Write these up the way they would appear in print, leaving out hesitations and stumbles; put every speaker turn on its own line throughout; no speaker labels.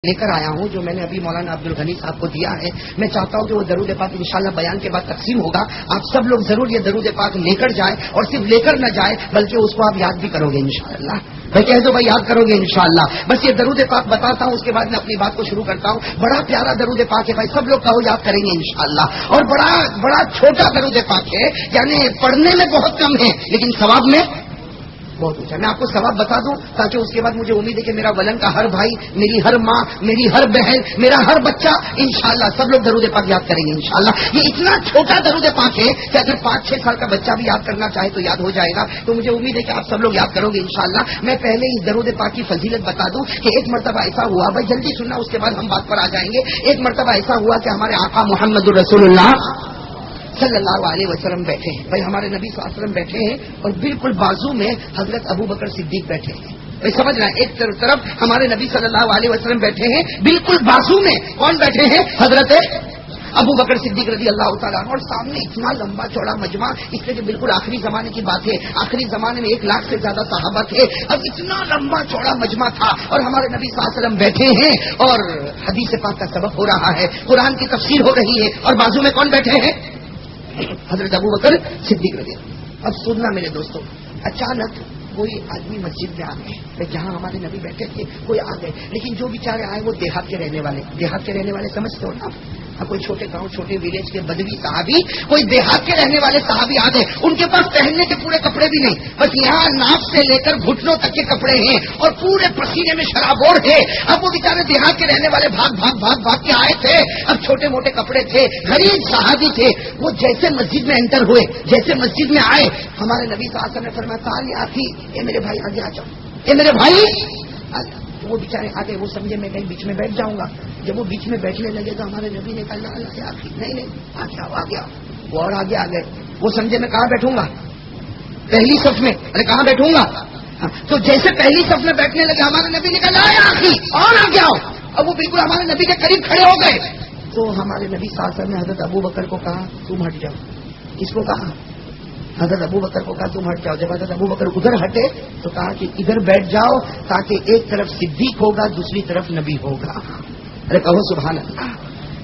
لے کر آیا ہوں جو میں نے ابھی مولانا عبد الغنی صاحب کو دیا ہے. میں چاہتا ہوں کہ وہ درود پاک انشاءاللہ بیان کے بعد تقسیم ہوگا. آپ سب لوگ ضرور یہ درود پاک لے کر جائیں, اور صرف لے کر نہ جائیں بلکہ اس کو آپ یاد بھی کرو گے انشاءاللہ. میں کہہ دو بھائی یاد کرو گے انشاءاللہ. بس یہ درود پاک بتاتا ہوں, اس کے بعد میں اپنی بات کو شروع کرتا ہوں. بڑا پیارا درود پاک ہے بھائی, سب لوگ کہو یاد کریں گے انشاءاللہ. اور بڑا چھوٹا درود پاک ہے, یعنی پڑھنے میں بہت کم ہے لیکن ثواب میں بہت اونچا. میں آپ کو ثواب بتا دوں تاکہ اس کے بعد مجھے امید ہے کہ میرا ولن کا ہر بھائی, میری ہر ماں, میری ہر بہن, میرا ہر بچہ انشاءاللہ سب لوگ درود پاک یاد کریں گے انشاءاللہ. یہ اتنا چھوٹا درود پاک ہے کہ اگر 5-6 سال کا بچہ بھی یاد کرنا چاہے تو یاد ہو جائے گا. تو مجھے امید ہے کہ آپ سب لوگ یاد کرو گے انشاءاللہ. میں پہلے اس درود پاک کی فضیلت بتا دوں کہ ایک مرتبہ ایسا ہوا, بھائی جلدی سننا اس کے بعد ہم بات پر آ جائیں گے. ایک مرتبہ ایسا ہوا کہ ہمارے آقا محمد رسول اللہ صلی اللہ علیہ وسلم بیٹھے ہیں. بھائی ہمارے نبی صلی اللہ علیہ وسلم بیٹھے ہیں اور بالکل بازو میں حضرت ابو بکر صدیق بیٹھے ہیں. بھائی سمجھ رہے ہیں, ایک طرف ہمارے نبی صلی اللہ علیہ وسلم بیٹھے ہیں, بالکل بازو میں کون بیٹھے ہیں؟ حضرت ابو بکر صدیق رضی اللہ تعالیٰ. اور سامنے اتنا لمبا چوڑا مجمع, اس لیے کہ بالکل آخری زمانے کی بات ہے. آخری زمانے میں 1 لاکھ سے زیادہ صحابہ تھے. اب اتنا لمبا چوڑا مجمع تھا اور ہمارے نبی صلی اللہ علیہ وسلم بیٹھے ہیں اور حدیث پاک کا سبق ہو رہا ہے, قرآن کی تفسیر ہو رہی ہے, اور بازو میں کون بیٹھے ہیں؟ حضرت ابو بکر صدیق رضی اللہ. اب سننا میرے دوستوں, اچانک کوئی آدمی مسجد میں آ گئے, جہاں ہمارے نبی بیٹھے تھے کوئی آ گئے, لیکن جو بیچارے آئے وہ دیہات کے رہنے والے سمجھتے ہو نا, کوئی چھوٹے گاؤں چھوٹے ولیج کے بدوی صحابی, کوئی دیہات کے رہنے والے صحابی آ گئے. ان کے پاس پہننے کے پورے کپڑے بھی نہیں, بس یہاں ناف سے لے کر گھٹنوں تک کے کپڑے ہیں اور پورے پسینے میں شرابور ہے. اب وہ بیچارے دیہات کے رہنے والے بھاگ کے آئے تھے. اب چھوٹے موٹے کپڑے تھے, غریب صحابی تھے. وہ جیسے مسجد میں انٹر ہوئے, جیسے مسجد میں آئے, ہمارے نبی صلی اللہ علیہ وسلم نے فرمایا تعالی آخی, اے میرے بھائی آگے آ جاؤ, اے میرے بھائی. وہ بیچارے آگے, وہ سمجھے میں کہیں بیچ میں بیٹھ جاؤں گا. جب وہ بیچ میں بیٹھنے لگے تو ہمارے نبی نے کہا نہیں آگے آؤ. وہ اور آگے آ گئے. وہ سمجھے میں کہاں بیٹھوں گا؟ پہلی صف میں. ارے کہاں بیٹھوں گا؟ تو جیسے پہلی صف میں بیٹھنے لگے ہمارے نبی نے کہا آخی اور آگے آؤ. اب وہ بالکل ہمارے نبی کے قریب کھڑے ہو گئے. تو ہمارے نبی صلی اللہ علیہ وسلم نے حضرت ابو بکر کو کہا تم ہٹ جاؤ. کس کو کہا؟ حضرت ابو بکر کو کہا تم ہٹ جاؤ. جب حضرت ابو بکر ادھر ہٹے تو کہا کہ ادھر بیٹھ جاؤ تاکہ ایک طرف صدیق ہوگا دوسری طرف نبی ہوگا. ارے کہو سبحان اللہ.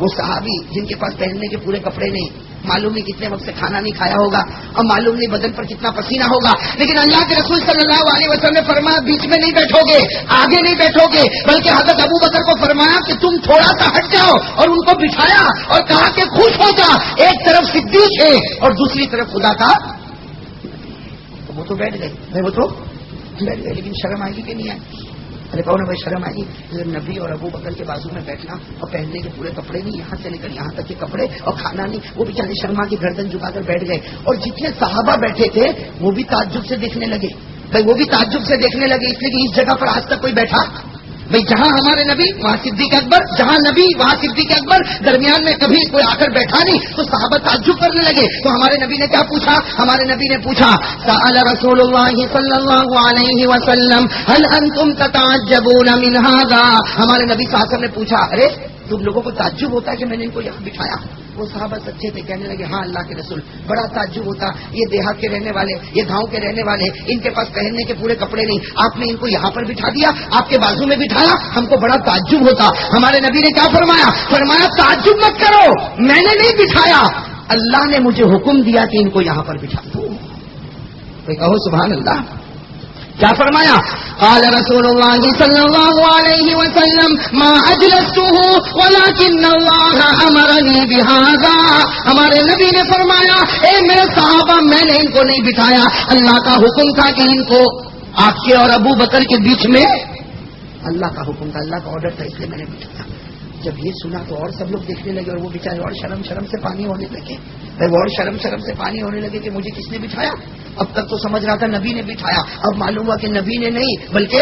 وہ صحابی جن کے پاس پہننے کے پورے کپڑے نہیں, معلوم نہیں کتنے وقت سے کھانا نہیں کھایا ہوگا اور معلوم نہیں بدن پر کتنا پسینہ ہوگا, لیکن اللہ کے رسول صلی اللہ علیہ وسلم نے فرمایا بیچ میں نہیں بیٹھو گے, آگے نہیں بیٹھو گے, بلکہ حضرت ابو بکر کو فرمایا کہ تم تھوڑا سا ہٹ جاؤ, اور ان کو بٹھایا اور کہا کہ خوش ہو جا, ایک طرف صدیق ہے اور دوسری طرف خدا کا. وہ تو بیٹھ گئے بھائی, وہ تو بیٹھ گئے, لیکن شرم آئے گی کہ نہیں آئے؟ ارے کہو نا بھائی شرم آئے گی. نبی اور ابو بکر کے بازو میں بیٹھنا اور پہننے کے پورے کپڑے نہیں, یہاں سے لے کر یہاں تک کے کپڑے, اور کھانا نہیں. وہ بیچارے شرما کی گردن جھکا کر بیٹھ گئے. اور جتنے صحابہ بیٹھے تھے وہ بھی تعجب سے دیکھنے لگے. بھائی وہ بھی تعجب سے دیکھنے لگے, اس لیے کہ اس جگہ پر آج تک کوئی بیٹھا بھائی جہاں ہمارے نبی وہاں صدیق اکبر, جہاں نبی وہاں صدیق اکبر, درمیان میں کبھی کوئی آ کر بیٹھا نہیں. تو صحابہ تعجب کرنے لگے. تو ہمارے نبی نے کیا پوچھا؟ ہمارے نبی نے پوچھا سأل رسول اللہ صلی اللہ علیہ وسلم هل انتم تتعجبون من هذا. ہمارے نبی صلی اللہ علیہ وسلم نے پوچھا ارے تم لوگوں کو تعجب ہوتا ہے کہ میں نے ان کو یہاں بٹھایا؟ وہ صحابہ سچے تھے, کہنے لگے ہاں اللہ کے رسول بڑا تعجب ہوتا, یہ دیہات کے رہنے والے, یہ گاؤں کے رہنے والے, ان کے پاس پہننے کے پورے کپڑے نہیں, آپ نے ان کو یہاں پر بٹھا دیا, آپ کے بازو میں بٹھایا, ہم کو بڑا تعجب ہوتا. ہمارے نبی نے کیا فرمایا؟ فرمایا تعجب مت کرو, میں نے نہیں بٹھایا, اللہ نے مجھے حکم دیا کہ ان کو یہاں پر بٹھا دو. تو کہو سبحان اللہ. کیا فرمایا؟ قال رسول اللہ صلی اللہ علیہ وسلم ما اجلسته ولكن الله امرني بهذا. ہمارے نبی نے فرمایا اے میرے صحابہ میں نے ان کو نہیں بٹھایا, اللہ کا حکم تھا کہ ان کو آپ کے اور ابو بکر کے بیچ میں, اللہ کا حکم تھا, اللہ کا آرڈر تھا, اس لیے میں نے بٹھایا. جب یہ سنا تو اور سب لوگ دیکھنے لگے اور وہ بیچارے اور شرم سے پانی ہونے لگے. وہ اور شرم سے پانی ہونے لگے کہ مجھے کس نے بٹھایا. اب تک تو سمجھ رہا تھا نبی نے بٹھایا, اب معلوم ہوا کہ نبی نے نہیں بلکہ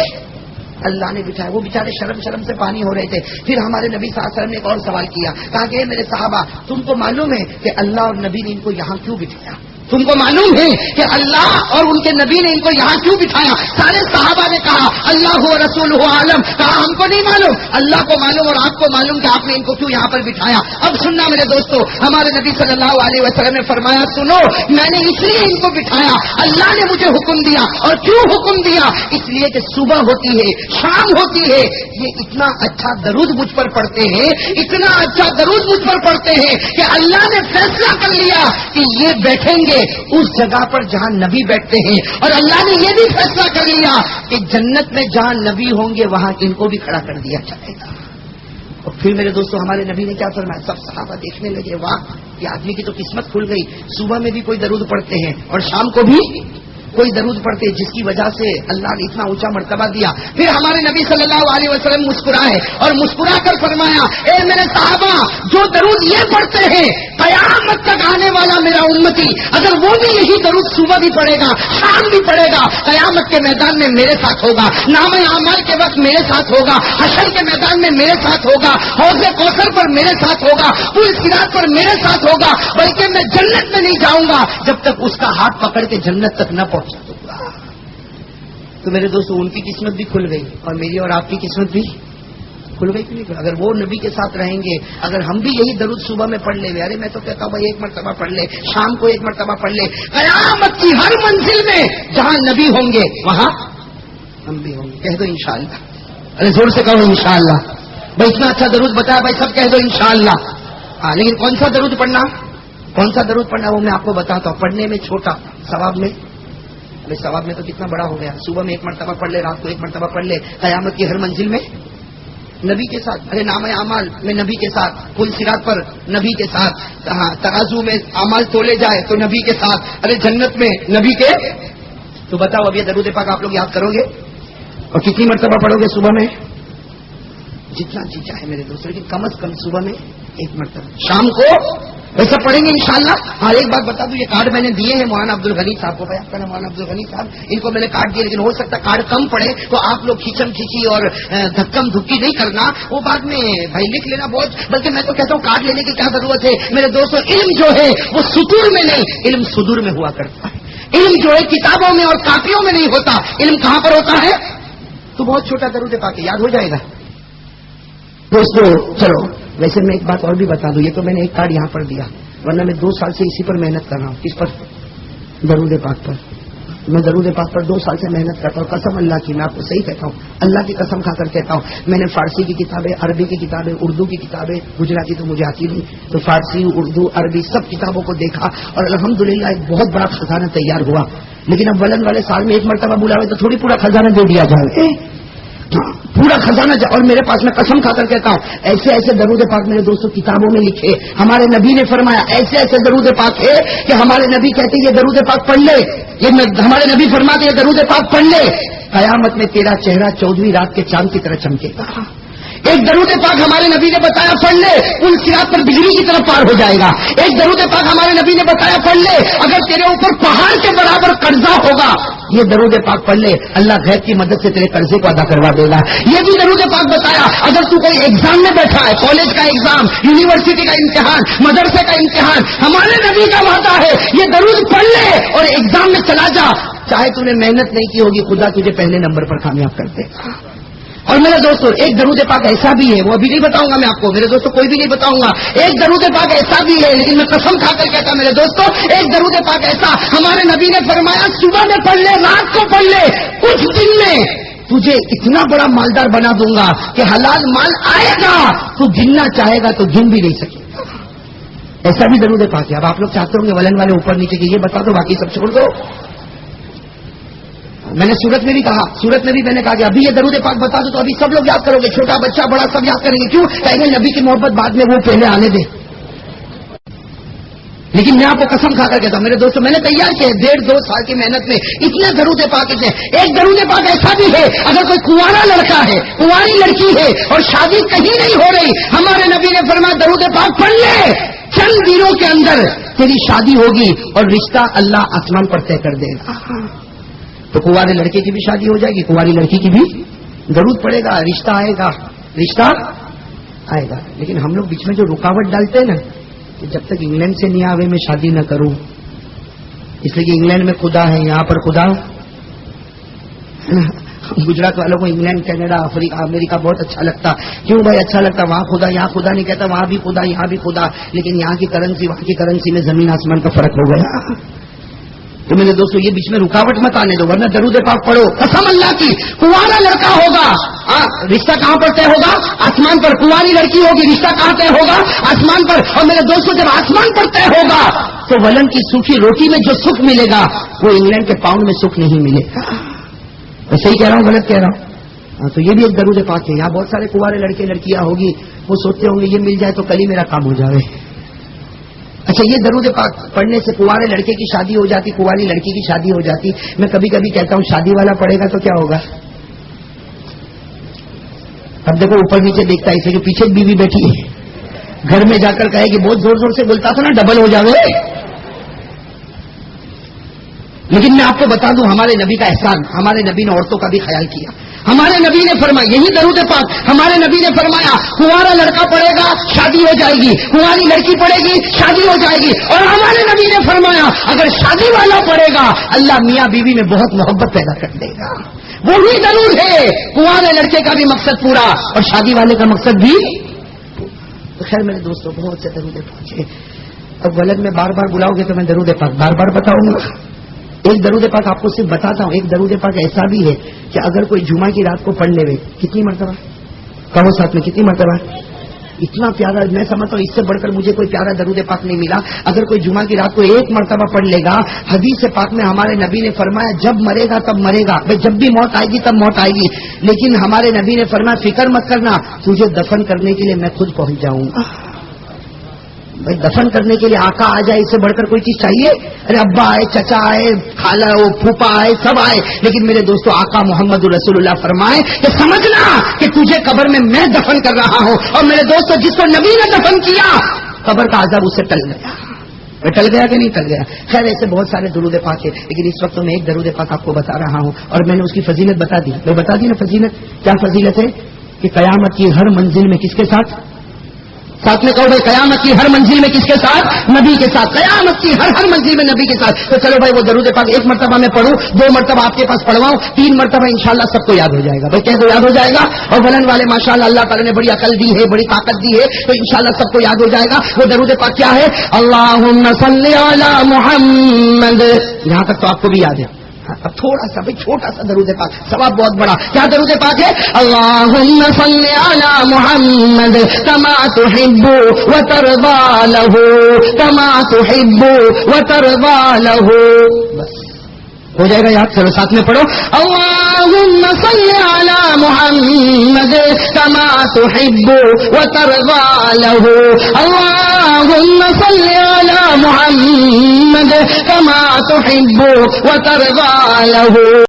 اللہ نے بٹھایا. وہ بیچارے شرم سے پانی ہو رہے تھے. پھر ہمارے نبی صلی اللہ علیہ وسلم نے ایک اور سوال کیا, کہا کہ میرے صحابہ تم کو معلوم ہے کہ اللہ اور نبی نے ان کو یہاں کیوں بٹھایا؟ تم کو معلوم ہے کہ اللہ اور ان کے نبی نے ان کو یہاں کیوں بٹھایا؟ سارے صحابہ نے کہا اللہ و رسول عالم، کہا ہم کو نہیں معلوم، اللہ کو معلوم اور آپ کو معلوم کہ آپ نے ان کو کیوں یہاں پر بٹھایا۔ اب سننا میرے دوستو، ہمارے نبی صلی اللہ علیہ وسلم نے فرمایا سنو، میں نے اس لیے ان کو بٹھایا، اللہ نے مجھے حکم دیا، اور کیوں حکم دیا؟ اس لیے کہ صبح ہوتی ہے، شام ہوتی ہے، یہ اتنا اچھا درود مجھ پر پڑھتے ہیں، اتنا اچھا درود مجھ پر پڑھتے ہیں کہ اللہ نے فیصلہ کر لیا کہ یہ بیٹھیں گے اس جگہ پر جہاں نبی بیٹھتے ہیں، اور اللہ نے یہ بھی فیصلہ کر لیا کہ جنت میں جہاں نبی ہوں گے وہاں ان کو بھی کھڑا کر دیا جائے گا۔ اور پھر میرے دوستوں ہمارے نبی نے کیا فرمایا؟ سب صحابہ دیکھنے لگے، واہ یہ آدمی کی تو قسمت کھل گئی، صبح میں بھی کوئی درود پڑھتے ہیں اور شام کو بھی کوئی درود پڑھتے، جس کی وجہ سے اللہ نے اتنا اونچا مرتبہ دیا۔ پھر ہمارے نبی صلی اللہ علیہ وسلم مسکرائے اور مسکرا کر فرمایا اے میرے صحابہ، جو درود یہ پڑھتے ہیں قیامت تک آنے والا میرا امتی اگر وہ بھی یہی درود صبح بھی پڑھے گا شام بھی پڑھے گا، قیامت کے میدان میں میرے ساتھ ہوگا، نام اعمال کے وقت میرے ساتھ ہوگا، حشر کے میدان میں میرے ساتھ ہوگا، حوض کوثر پر میرے ساتھ ہوگا، پل صراط پر میرے ساتھ ہوگا، بلکہ میں جنت میں نہیں جاؤں گا جب تک اس کا ہاتھ پکڑ کے جنت تک نہ پہنچ۔ تو میرے دوستو ان کی قسمت بھی کھل گئی اور میری اور آپ کی قسمت بھی کھل گئی کہ نہیں؟ اگر وہ نبی کے ساتھ رہیں گے، اگر ہم بھی یہی درود صبح میں پڑھ لیں، ارے میں تو کہتا ہوں بھائی ایک مرتبہ پڑھ لے، شام کو ایک مرتبہ پڑھ لے، قیامت کی ہر منزل میں جہاں نبی ہوں گے وہاں ہم بھی ہوں گے۔ کہہ دو انشاءاللہ، ارے زور سے کہو انشاءاللہ۔ بھائی اتنا اچھا درود بتایا، بھائی سب کہہ دو انشاءاللہ۔ ہاں لیکن کون سا درود پڑھنا، کون سا درود پڑھنا وہ میں آپ کو بتاتا ہوں۔ پڑھنے میں چھوٹا، ثواب میں ثواب میں تو کتنا بڑا ہو گیا۔ صبح میں ایک مرتبہ پڑھ لے، رات کو ایک مرتبہ پڑھ لے، قیامت کی ہر منزل میں نبی کے ساتھ، ارے نام اعمال میں نبی کے ساتھ، پل صراط پر نبی کے ساتھ، ترازو میں اعمال تولے جائے تو نبی کے ساتھ، ارے جنت میں نبی کے۔ تو بتاؤ اب یہ درود پاک آپ لوگ یاد کرو گے اور کتنی مرتبہ پڑھو گے صبح میں؟ جتنا جی چاہے میرے دوست، لیکن کم از کم صبح میں ایک مرتبہ، شام کو ویسا پڑھیں گے انشاءاللہ۔ ہاں ایک بات بتا دوں، یہ کارڈ میں نے دیے ہیں مولانا عبد الغنی صاحب کو، بھائی آپ کا نام مولانا عبد الغنی صاحب، ان کو میں نے کارڈ دیے، لیکن ہو سکتا کارڈ کم پڑے تو آپ لوگ کھینچم کھینچی اور دھکم دھکی نہیں کرنا، وہ بعد میں بھائی لکھ لینا بہت، بلکہ میں تو کہتا ہوں کارڈ لینے کی کیا ضرورت ہے میرے دوستوں۔ علم جو ہے وہ سطور میں نہیں، علم صدور میں ہوا کرتا ہے۔ علم جو ہے کتابوں میں اور کاپیوں میں نہیں ہوتا، علم کہاں پر ہوتا ہے؟ تو بہت چھوٹا درود پاک یاد ہو جائے گا دوستو۔ چلو ویسے میں ایک بات اور بھی بتا دوں، یہ تو میں نے ایک کارڈ یہاں پر دیا، ورنہ میں 2 سال سے اسی پر محنت کر رہا ہوں۔ کس پر؟ درود پاک پر۔ میں درود پاک پر 2 سال سے محنت کرتا ہوں، قسم اللہ کی، میں آپ کو صحیح کہتا ہوں، اللہ کی قسم کھا کر کہتا ہوں۔ میں نے فارسی کی کتابیں، عربی کی کتابیں، اردو کی کتابیں، گجراتی تو مجھے آتی نہیں، تو فارسی، اردو، عربی سب کتابوں کو دیکھا اور الحمدللہ ایک بہت بڑا خزانہ تیار ہوا۔ لیکن اب ولن والے سال میں ایک مرتبہ بلاوے تو تھوڑی پورا خزانہ دے دیا جائے، پورا خزانہ اور میرے پاس، میں قسم کھا کر کہتا ہوں ایسے ایسے درود پاک میرے دوستوں کتابوں میں لکھے، ہمارے نبی نے فرمایا ایسے ایسے درود پاک ہے کہ ہمارے نبی کہتے یہ درود پاک پڑھ لے، یہ ہمارے نبی فرماتے یہ درود پاک پڑھ لے، قیامت میں تیرا چہرہ 14ویں رات کے چاند کی طرح چمکے گا۔ ایک درود پاک ہمارے نبی نے بتایا پڑھ لے، پل صراط پر بجلی کی طرف پار ہو جائے گا۔ ایک درود پاک ہمارے نبی نے بتایا پڑھ لے، اگر تیرے اوپر پہاڑ کے برابر قرضہ ہوگا، یہ درود پاک پڑھ لے، اللہ غیب کی مدد سے تیرے قرضے کو ادا کروا دے گا۔ یہ بھی درود پاک بتایا اگر تو کوئی ایگزام میں بیٹھا ہے، کالج کا ایگزام، یونیورسٹی کا امتحان، مدرسے کا امتحان، ہمارے نبی کا وعدہ ہے یہ درود پڑھ لے اور ایگزام میں چلا جا، چاہے تو نے محنت نہیں کی ہوگی خدا تجھے پہلے نمبر پر کامیاب کر دے گا۔ اور میرے دوستوں ایک درود پاک ایسا بھی ہے، وہ ابھی نہیں بتاؤں گا میں آپ کو میرے دوستوں، کوئی بھی نہیں بتاؤں گا۔ ایک درود پاک ایسا بھی ہے، لیکن میں قسم کھا کر کہتا میرے دوستوں، ایک درود پاک ایسا ہمارے نبی نے فرمایا صبح میں پڑھ لے، رات کو پڑھ لے، کچھ دن میں تجھے اتنا بڑا مالدار بنا دوں گا کہ حلال مال آئے گا، تو گننا چاہے گا تو گن بھی نہیں سکے گا۔ ایسا بھی درود پاک ہے۔ اب آپ لوگ چاہتے ہوں گے ولن والے اوپر نیچے کے، یہ بتا دو باقی سب چھوڑ دو۔ میں نے سورت میں بھی کہا، سورت میں بھی میں نے کہا کہ ابھی یہ درود پاک بتا دو تو ابھی سب لوگ یاد کرو گے، چھوٹا بچہ بڑا سب یاد کریں گے، کیوں؟ کہیں گے نبی کی محبت بعد میں، وہ پہلے آنے دے۔ لیکن میں آپ کو قسم کھا کر کہتا ہوں میرے دوستوں، میں نے تیار کیا 1.5-2 سال کی محنت میں اتنے درود پاک سے۔ ایک درود پاک ایسا بھی ہے اگر کوئی کنوارا لڑکا ہے، کنواری لڑکی ہے اور شادی کہیں نہیں ہو رہی، ہمارے نبی نے فرمایا درود پاک پڑھ لے، چند دنوں کے اندر تیری شادی ہوگی اور رشتہ اللہ آسمان پر طے کر دے گا۔ تو کنوارے لڑکے کی بھی شادی ہو جائے گی، کنواری لڑکی کی بھی درود پڑے گا، رشتہ آئے گا، رشتہ آئے گا۔ لیکن ہم لوگ بیچ میں جو رکاوٹ ڈالتے ہیں نا کہ جب تک انگلینڈ سے نہیں آوے میں شادی نہ کروں، اس لیے کہ انگلینڈ میں خدا ہے، یہاں پر خدا گجرات والوں کو انگلینڈ، کینیڈا، افریقہ، امریکہ بہت اچھا لگتا. کیوں بھائی اچھا لگتا؟ وہاں خدا، یہاں خدا نہیں کہتا. وہاں بھی خدا، یہاں بھی خدا، لیکن یہاں کی کرنسی وہاں کی کرنسی میں زمین آسمان کا فرق ہو گیا. تو میرے دوستوں یہ بیچ میں رکاوٹ مت آنے دو، ورنہ درود پاک پڑھو. قسم اللہ کی، کنوارا لڑکا ہوگا رشتہ کہاں پر طے ہوگا؟ آسمان پر. کنواری لڑکی ہوگی رشتہ کہاں طے ہوگا؟ آسمان پر. اور میرے دوستوں جب آسمان پر طے ہوگا تو ولن کی سوکھی روٹی میں جو سکھ ملے گا وہ انگلینڈ کے پاؤنڈ میں سکھ نہیں ملے گا. میں صحیح کہہ رہا ہوں غلط کہہ رہا ہوں؟ تو یہ بھی ایک درود پاک ہے. یہاں بہت سارے کنوارے لڑکے لڑکیاں ہوگی، وہ سوچتے ہوں گے یہ مل جائے تو کل ہی میرا کام ہو جائے. اچھا یہ درود پاک پڑھنے سے کنوارے لڑکے کی شادی ہو جاتی، کنواری لڑکی کی شادی ہو جاتی. میں کبھی کبھی کہتا ہوں شادی والا پڑھے گا تو کیا ہوگا؟ اب دیکھو اوپر نیچے دیکھتا ہے، اس لیے پیچھے بیوی بیٹھی ہے، گھر میں جا کر کہے کہ بہت زور زور سے بولتا تھا نا ڈبل ہو جاوے. لیکن میں آپ کو بتا دوں ہمارے نبی کا احسان، ہمارے نبی نے عورتوں کا بھی خیال کیا. ہمارے نبی نے فرمایا، یہی درود پاک ہمارے نبی نے فرمایا کنوارا لڑکا پڑے گا شادی ہو جائے گی، کنواری لڑکی پڑے گی شادی ہو جائے گی. اور ہمارے نبی نے فرمایا اگر شادی والا پڑے گا اللہ میاں بیوی میں بہت محبت پیدا کر دے گا. وہی ضرور ہے کنوارے لڑکے کا بھی مقصد پورا اور شادی والے کا مقصد بھی. تو خیر میرے دوستوں بہت سے درود پاک ہے. اب غلط میں بار بار بلاؤ گے تو میں درود پاک بار بار بتاؤں گا. ایک درود پاک آپ کو صرف بتاتا ہوں. ایک درود پاک ایسا بھی ہے کہ اگر کوئی جمعہ کی رات کو پڑھ لے ہوئے، کتنی مرتبہ کہو ساتھ میں، کتنی مرتبہ؟ اتنا پیارا، میں سمجھتا ہوں اس سے بڑھ کر مجھے کوئی پیارا درود پاک نہیں ملا. اگر کوئی جمعہ کی رات کو ایک مرتبہ پڑھ لے گا، حدیث پاک میں ہمارے نبی نے فرمایا جب مرے گا تب مرے گا. بھائی جب بھی موت آئے گی تب موت آئے گی، لیکن ہمارے نبی نے فرمایا فکر مت کرنا، تجھے دفن کرنے کے لیے میں خود پہنچ جاؤں گا. بھائی دفن کرنے کے لیے آقا آ جائے، اس سے بڑھ کر کوئی چیز چاہیے؟ ارے ابا آئے، چچا آئے، خالہ ہو، پھوپا آئے، سب آئے، لیکن میرے دوستو آقا محمد رسول اللہ فرمائے کہ سمجھنا کہ تجھے قبر میں دفن کر رہا ہوں. اور میرے دوستو جس کو نبی نے دفن کیا قبر کا عذاب اس سے ٹل گیا. ٹل گیا کہ نہیں ٹل گیا؟ خیر ایسے بہت سارے درود پاک ہے، لیکن اس وقت میں ایک درود پاک آپ کو بتا رہا ہوں اور میں نے اس کی فضیلت بتا دی. میں بتا دی نا فضیلت. کیا فضیلت ہے؟ کہ قیامت کی ہر منزل میں کس کے ساتھ میں کہو بھائی قیامت کی ہر منزل میں کس کے ساتھ؟ نبی کے ساتھ. قیامت کی ہر منزل میں نبی کے ساتھ. تو چلو بھائی وہ درود پاک ایک مرتبہ میں پڑھوں، 2 مرتبہ آپ کے پاس پڑھواؤں، 3 مرتبہ انشاءاللہ سب کو یاد ہو جائے گا. بھائی کہہ دو یاد ہو جائے گا. اور بلند والے ماشاءاللہ اللہ تعالیٰ نے بڑی عقل دی ہے، بڑی طاقت دی ہے، تو انشاءاللہ سب کو یاد ہو جائے گا. وہ درود پاک کیا ہے؟ اللہم صلی علی محمد. یہاں تک تو آپ کو بھی یاد ہے. اب تھوڑا سا بھائی چھوٹا سا درود پاک، ثواب بہت بڑا. کیا درود پاک ہے؟ اللہم صلی علی محمد کما تحب وترضى له کما تحب وترضى له. بس ہو جائے گا یاد. چلو ساتھ میں پڑھو. اللہم صلی علی محمد کما تحب وترضى له. اللہم صلی علی محمد کما تحب وترضى له.